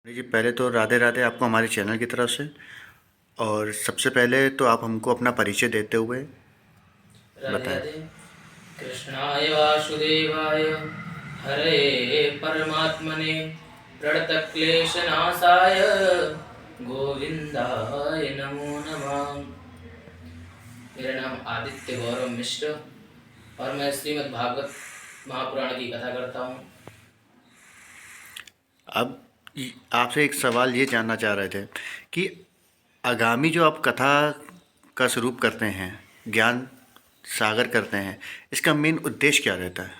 जी पहले तो राधे राधे आपको हमारे चैनल की तरफ से। और सबसे पहले तो आप हमको अपना परिचय देते हुए राधे बताएं। राधे। कृष्णाय वासुदेवाय हरे परमात्मने प्रणतक्लेशनाशाय गोविंदाय नमो नमः। मेरा नाम आदित्य गौरव मिश्र और मैं श्रीमद् भागवत महापुराण की कथा करता हूँ। अब आपसे एक सवाल ये जानना चाह रहे थे कि आगामी जो आप कथा का स्वरूप करते हैं, ज्ञान सागर करते हैं, इसका मेन उद्देश्य क्या रहता है?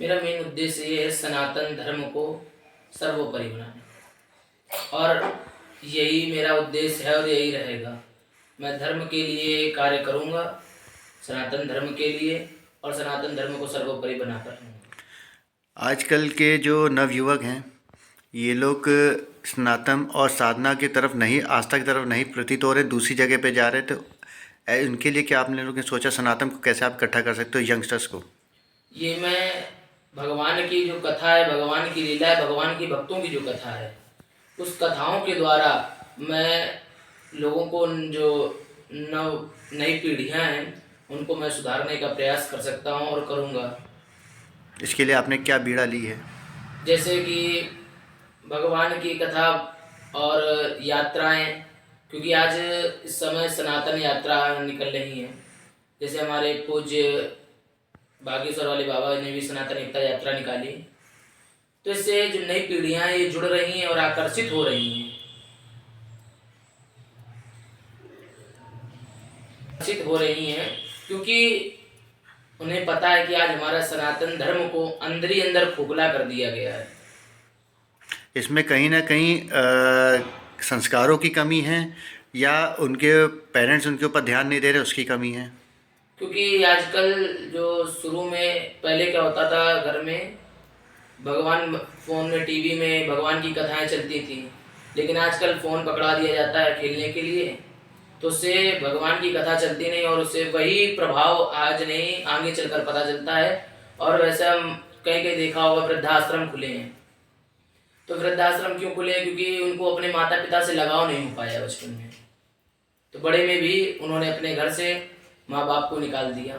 मेरा मेन उद्देश्य ये है सनातन धर्म को सर्वोपरि बनाना, और यही मेरा उद्देश्य है और यही रहेगा। मैं धर्म के लिए कार्य करूँगा, सनातन धर्म के लिए, और सनातन धर्म को सर्वोपरि बनाकर रहूँगा। आजकल के जो नवयुवक हैं, ये लोग सनातन और साधना की तरफ नहीं, आस्था की तरफ नहीं प्रतीत हो रहे, दूसरी जगह पे जा रहे। तो उनके लिए क्या आपने लोगों ने सोचा सनातन को कैसे आप इकट्ठा कर सकते हो यंगस्टर्स को? ये मैं भगवान की जो कथा है, भगवान की लीला है, भगवान की भक्तों की जो कथा है, उस कथाओं के द्वारा मैं लोगों को जो नव नई पीढ़ियां हैं उनको मैं सुधारने का प्रयास कर सकता हूं और करूंगा। इसके लिए आपने क्या बीड़ा ली है? जैसे कि भगवान की कथा और यात्राएं, क्योंकि आज इस समय सनातन यात्रा निकल रही है। जैसे हमारे पूज्य बागेश्वर वाले बाबा ने भी सनातन एकता यात्रा निकाली, तो इससे जो नई पीढ़ियां ये जुड़ रही हैं और आकर्षित हो रही हैं, आकर्षित हो रही हैं, क्योंकि उन्हें पता है कि आज हमारा सनातन धर्म को अंदर ही अंदर खोखला कर दिया गया है। इसमें कहीं न कहीं संस्कारों की कमी है या उनके पेरेंट्स उनके ऊपर ध्यान नहीं दे रहे, उसकी कमी है? क्योंकि आजकल जो शुरू में पहले क्या होता था, घर में भगवान, फ़ोन में टीवी में भगवान की कथाएं चलती थी, लेकिन आजकल फ़ोन पकड़ा दिया जाता है खेलने के लिए, तो उससे भगवान की कथा चलती नहीं और उससे वही प्रभाव आज नहीं आगे चलकर पता चलता है। और वैसे हम कहीं कहीं देखा होगा वृद्धाश्रम खुले हैं, तो वृद्धाश्रम क्यों खुले हैं? क्योंकि उनको अपने माता पिता से लगाव नहीं हो पाया बचपन में, तो बड़े में भी उन्होंने अपने घर से माँ बाप को निकाल दिया।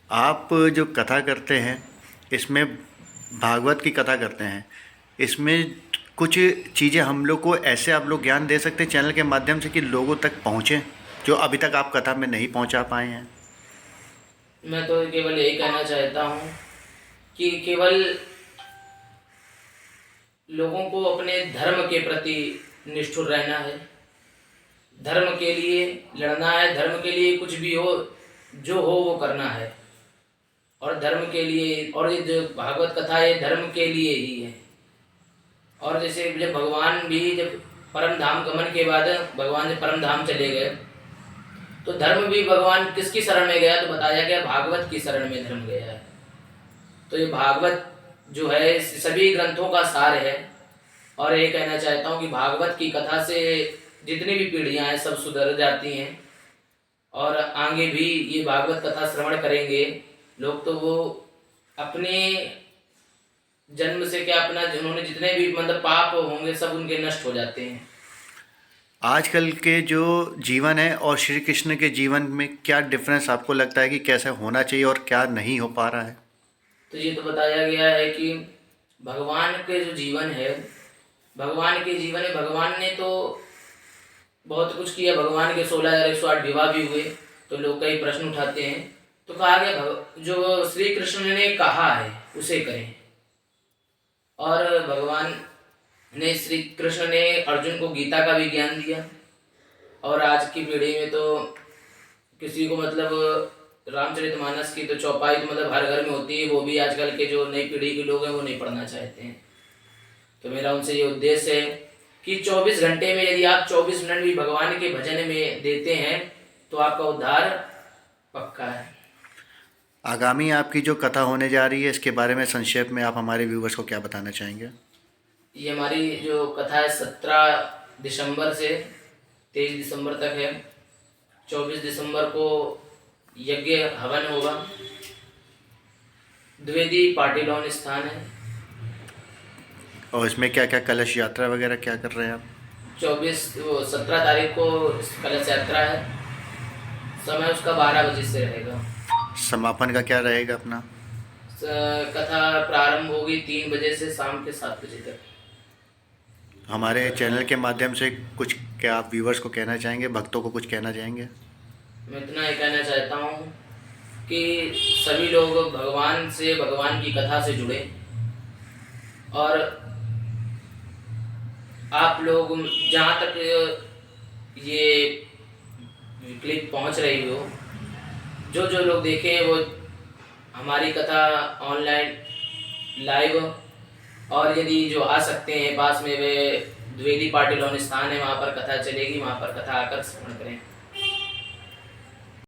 आप जो कथा करते हैं, इसमें भागवत की कथा करते हैं, इसमें कुछ चीज़ें हम लोग को ऐसे आप लोग ज्ञान दे सकते हैं चैनल के माध्यम से कि लोगों तक पहुँचे, जो अभी तक आप कथा में नहीं पहुँचा पाए हैं? मैं तो केवल यही कहना चाहता हूँ कि केवल लोगों को अपने धर्म के प्रति निष्ठुर रहना है, धर्म के लिए लड़ना है, धर्म के लिए कुछ भी हो, जो हो वो करना है। और धर्म के लिए, और ये जो भागवत कथा है धर्म के लिए ही है। और जैसे जब भगवान भी जब परम धाम गमन के बाद भगवान जब परम धाम चले गए, तो धर्म भी भगवान किसकी शरण में गया? तो बताया गया भागवत की शरण में धर्म गया है। तो ये भागवत जो है सभी ग्रंथों का सार है। और ये कहना चाहता हूँ कि भागवत की कथा से जितनी भी पीढ़ियां हैं सब सुधर जाती हैं, और आगे भी ये भागवत कथा श्रवण करेंगे लोग, तो वो अपने जन्म से क्या, अपना उन्होंने जितने भी मतलब पाप होंगे सब उनके नष्ट हो जाते हैं। आजकल के जो जीवन है और श्री कृष्ण के जीवन में क्या डिफरेंस आपको लगता है कि कैसे होना चाहिए और क्या नहीं हो पा रहा है? तो ये तो बताया गया है कि भगवान के जो जीवन है, भगवान के जीवन में भगवान ने तो बहुत कुछ किया। भगवान के 16,108 विवाह भी हुए, तो लोग कई प्रश्न उठाते हैं। तो कहा गया जो श्री कृष्ण ने कहा है उसे करें। और भगवान ने, श्री कृष्ण ने अर्जुन को गीता का भी ज्ञान दिया। और आज की पीढ़ी में तो किसी को मतलब रामचरितमानस की तो चौपाई तो मतलब हर घर में होती है, वो भी आजकल के जो नई पीढ़ी के लोग हैं वो नहीं पढ़ना चाहते हैं। तो मेरा उनसे ये उद्देश्य है कि 24 घंटे में यदि आप 24 मिनट भी भगवान के भजन में देते हैं तो आपका उद्धार पक्का है। आगामी आपकी जो कथा होने जा रही है, इसके बारे में संक्षेप में आप हमारे व्यूवर्स को क्या बताना चाहेंगे? ये हमारी जो कथा है 17 दिसंबर से 23 दिसंबर तक है। 24 दिसंबर को यज्ञ हवन होगा, द्विवेदी पाटिलौन स्थान है। और इसमें क्या क्या कलश यात्रा वगैरह क्या कर रहे हैं आप? 17 तारीख को कलश यात्रा है। समय उसका 12 बजे से रहेगा। समापन का क्या रहेगा अपना? कथा प्रारंभ होगी 3 बजे से शाम के 7 बजे तक। हमारे चैनल के माध्यम से कुछ क्या आप व्यूवर्स को कहना चाहेंगे, भक्तों को कुछ कहना चाहेंगे? मैं इतना ही कहना चाहता हूँ कि सभी लोग भगवान से, भगवान की कथा से जुड़े, और आप लोग जहाँ तक ये क्लिप पहुँच रही हो, जो जो लोग देखें वो हमारी कथा ऑनलाइन लाइव, और यदि जो आ सकते हैं पास में वे द्विवेदी पाटिल स्थान है, वहाँ पर कथा चलेगी, वहाँ पर कथा आकर श्रवण करें।